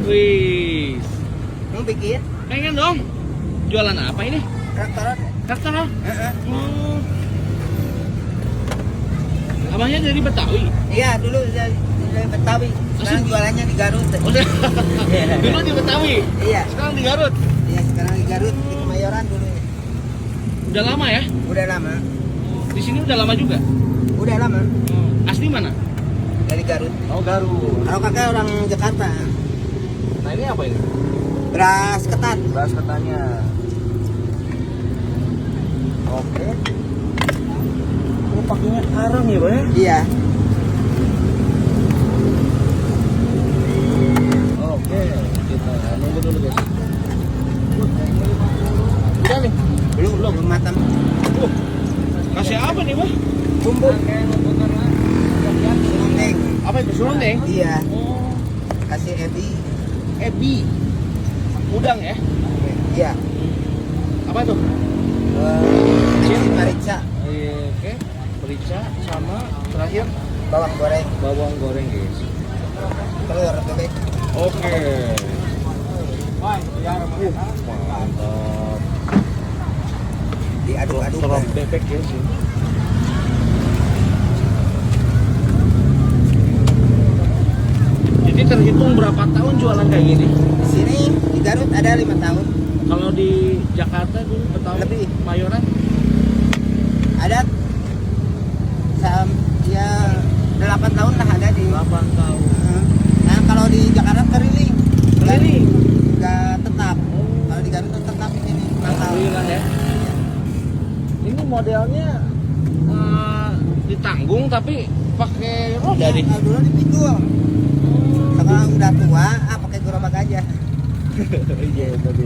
Wih. Mau bikin? Pengen dong. Jualan apa ini? Traktoran. Traktor. Oh. Abangnya dari Betawi. Iya, dulu dari Betawi. Sekarang jualannya di Garut. Oh, dulu di Betawi. Iya. Sekarang di Garut. Iya, sekarang di Garut, di Kemayoran dulu. Udah lama ya? Udah lama. Di sini udah lama juga. Udah lama. Asli mana? Dari Garut. Oh, Garut. Kalau kakak orang Jakarta. Nah, ini apa ini? Beras ketan. Beras ketannya. Oke. Oh, pakainya arang ya, Bang ya? Iya. Oke, kita nunggu dulu, guys. Udah nih. Belum matang. Kasih apa nih, Bang? Bumbu. Serundeng. Apa itu serundeng? Iya. Oh, Kasih ebi. ebi. Udang ya? Iya. Apa tuh? Kasih merica. Oke. Merica sama terakhir Bawang goreng. bawang goreng, guys. Telur bebek. Oke. Mantap. Diaduk-aduk. Telur bebek ya sih. Jadi terhitung berapa tahun jualan kayak gini? Di sini di Garut ada 5 tahun. Kalau di Jakarta dulu Betawi, Lebih. Mayoran Ada ya 8 tahun lah ada di. 8 tahun. Nah, kalau di Jakarta keliling. Keliling? Enggak tetap. Kalau di Garut tetap di sini. Alhamdulillah ya. Ini modelnya ditanggung tapi pakai roda nih. Kalau dulu dipikul. Sekarang udah tua, pakai gerobak aja. Iya, tadi.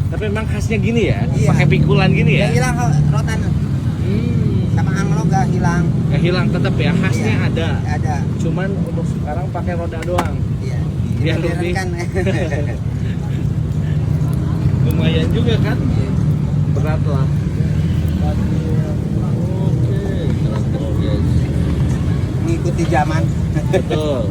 Tapi memang khasnya gini ya, Iya. pakai pikulan gini ya. Gak hilang rotan. Hmm. Sama anglo gak hilang. Gak hilang tetap ya, khasnya Iya. ada. Ada. Cuman untuk sekarang pakai roda doang. Iya. Biar lebih. Kan. Lumayan juga kan? Berat lah. Oke, keren guys. Mengikuti zaman. Betul.